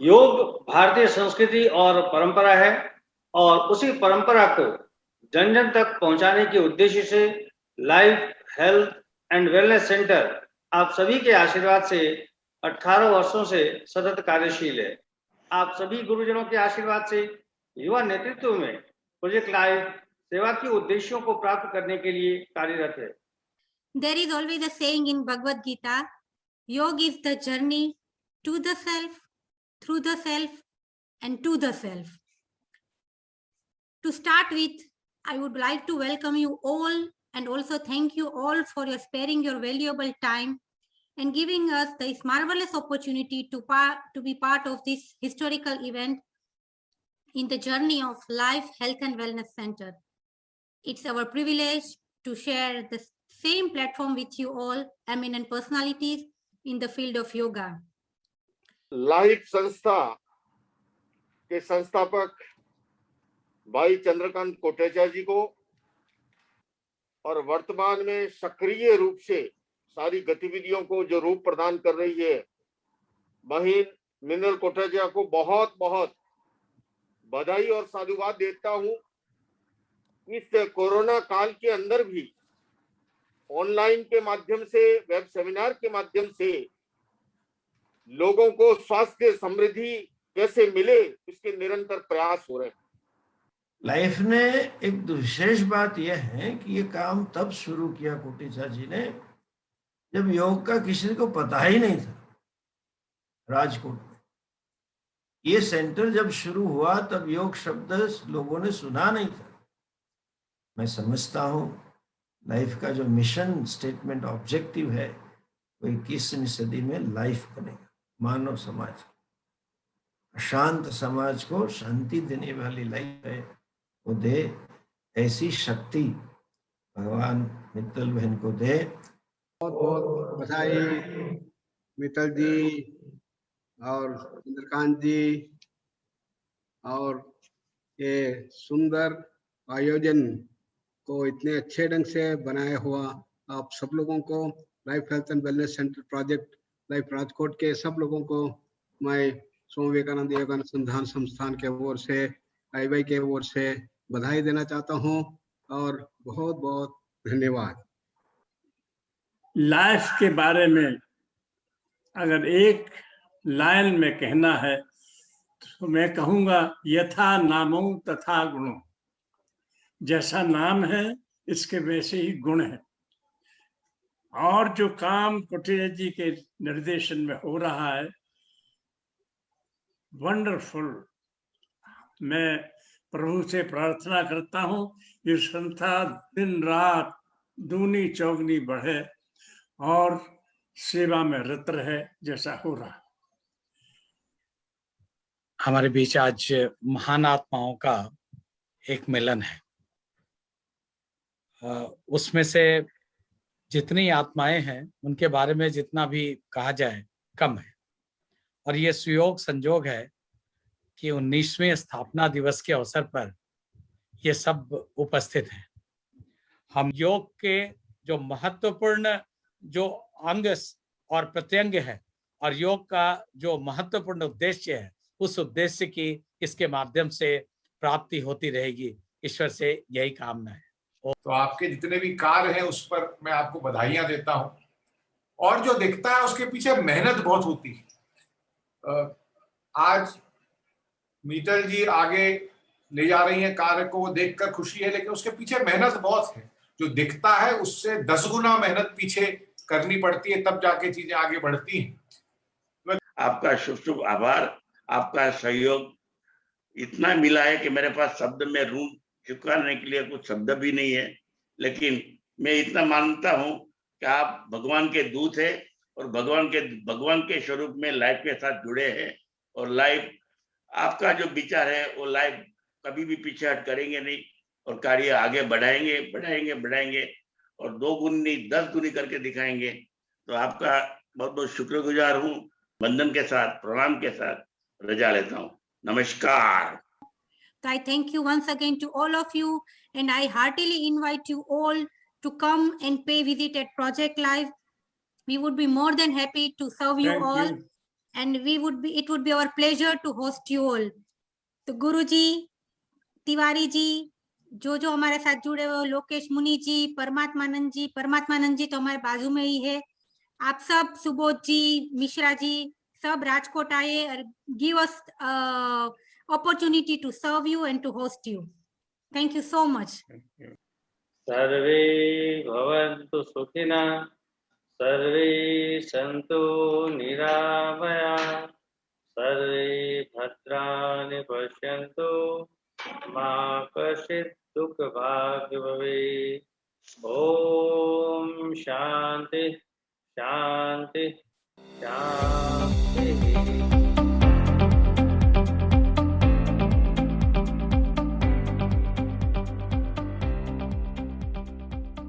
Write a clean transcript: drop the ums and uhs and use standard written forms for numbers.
योग भारतीय संस्कृति और परंपरा है और उसी परंपरा को जन जन तक पहुंचाने के उद्देश्य से life health and wellness centre आप सभी के आशीर्वाद से 18 वर्षों से सतत कार्यशील है। आप सभी गुरुजनों के आशीर्वाद से युवा नेतृत्व में प्रोजेक्ट लाइफ सेवा के उद्देश्यों को प्राप्त करने के लिए कार्यरत है। There is always a saying in Bhagavad Gita, Yoga is the journey to the self, through the self, and to the self. To start with, I would like to welcome you all and also thank you all for your sparing your valuable time and giving us this marvelous opportunity to be part of this historical event in the journey of Life, Health and Wellness Center. It's our privilege to share the same platform with you all, eminent personalities in the field of yoga. Life संस्था के संस्थापक भाई चंद्रकांत कोटेचा जी को और वर्तमान में सक्रिय रूप से सारी गतिविधियों को जो रूप प्रदान कर रही है बहन मिनल कोटेचा को बहुत बहुत बधाई और साधुवाद देता हूं। इस कोरोना काल के अंदर भी ऑनलाइन के माध्यम से, वेब सेमिनार के माध्यम से लोगों को स्वास्थ्य समृद्धि कैसे मिले इसके निरंतर प्रयास हो रहे हैं। लाइफ ने एक विशेष बात यह है कि ये काम तब शुरू किया कोटेचा जी ने जब योग का किसी को पता ही नहीं था। राजकोट में ये सेंटर जब शुरू हुआ तब योग शब्द लोगों ने सुना नहीं था। मैं समझता हूं लाइफ का जो मिशन स्टेटमेंट ऑब्जेक्टिव है वो 21वीं सदी में लाइफ बनेगा, मानव समाज, अशांत समाज को शांति देने वाली लाइफ है वो दे। ऐसी शक्ति भगवान मित्तल बहन को दे। बहुत बहुत बधाई मित्तल जी और चंद्रकांत जी और ये सुंदर आयोजन को इतने अच्छे ढंग से बनाया हुआ आप सब लोगों को, life health and wellness centre project life Rajkot के सब लोगों को मैं स्वामी विवेकानंद योग अनुसंधान संस्थान के ओर से, IY के ओर से बधाई देना चाहता हूं और बहुत बहुत धन्यवाद। लाइफ के बारे में अगर एक लाइन में कहना है तो मैं कहूंगा यथा नामो तथा गुणो। जैसा नाम है इसके वैसे ही गुण है। और जो काम कोटेचा जी के निर्देशन में हो रहा है वंडरफुल। मैं प्रभु से प्रार्थना करता हूं ये संस्था दिन रात दूनी चौगनी बढ़े और सेवा में रत रहे जैसा हो रहा है। हमारे बीच आज महान आत्माओं का एक मिलन है। उसमें से जितनी आत्माएं हैं उनके बारे में जितना भी कहा जाए कम है। और ये सुयोग संजोग है कि 19वें स्थापना दिवस के अवसर पर ये सब उपस्थित हैं। हम योग के जो महत्वपूर्ण जो अंग और प्रत्यंग है और योग का जो महत्वपूर्ण उद्देश्य है उस उद्देश्य की इसके माध्यम से प्राप्ति होती रहेगी। ईश्वर से यही कामना है। तो आपके जितने भी कार्य हैं उस पर मैं आपको बधाइयां देता हूं। और जो दिखता है उसके पीछे मेहनत बहुत होती है। आज मीतल जी आगे ले जा रही हैं कार्य को, वो देखकर खुशी है, लेकिन उसके पीछे मेहनत बहुत है। जो दिखता है उससे 10 गुना मेहनत पीछे करनी पड़ती है, तब जाके चीजें आगे बढ़ती हैं। आपका शुभ शुभ आभार। आपका सहयोग इतना मिला है कि मेरे पास शब्द में ऋण चुकाने के लिए कुछ शब्द भी नहीं है। लेकिन मैं इतना मानता हूं कि आप भगवान के दूत है और भगवान के स्वरूप में लाइफ के साथ जुड़े हैं। और लाइफ आपका जो विचार है वो लाइफ कभी भी पीछे हट करेंगे नहीं और कार्य आगे बढ़ाएंगे बढ़ाएंगे बढ़ाएंगे और 2 गुनी 10 गुनी करके दिखाएंगे। तो आपका बहुत बहुत शुक्रगुजार हूँ। वंदन के साथ, प्रणाम के साथ रजा लेता हूँ। नमस्कार। I thank you once again to all of you and I heartily invite you all to come and pay visit at Project Life. We would be more than happy to serve you all. and it would be our pleasure to host you all. तो गुरुजी, तिवारी जी, जो हमारे साथ जुड़े हुए, लोकेश मुनि जी, परमात्मानंद जी तो हमारे बाजू में ही है। आप सब, सुबोध जी, मिश्रा जी, सब राजकोट आए और give us opportunity to serve you and to host you. Thank you so much. सर्वे भवन्तु सुखिनः, सर्वे सन्तु निरामया, सर्वे भद्राणि पश्यन्तु, मा कश्चित् दुःखभाग् भवेत्। ॐ शान्ति शान्ति शान्ति।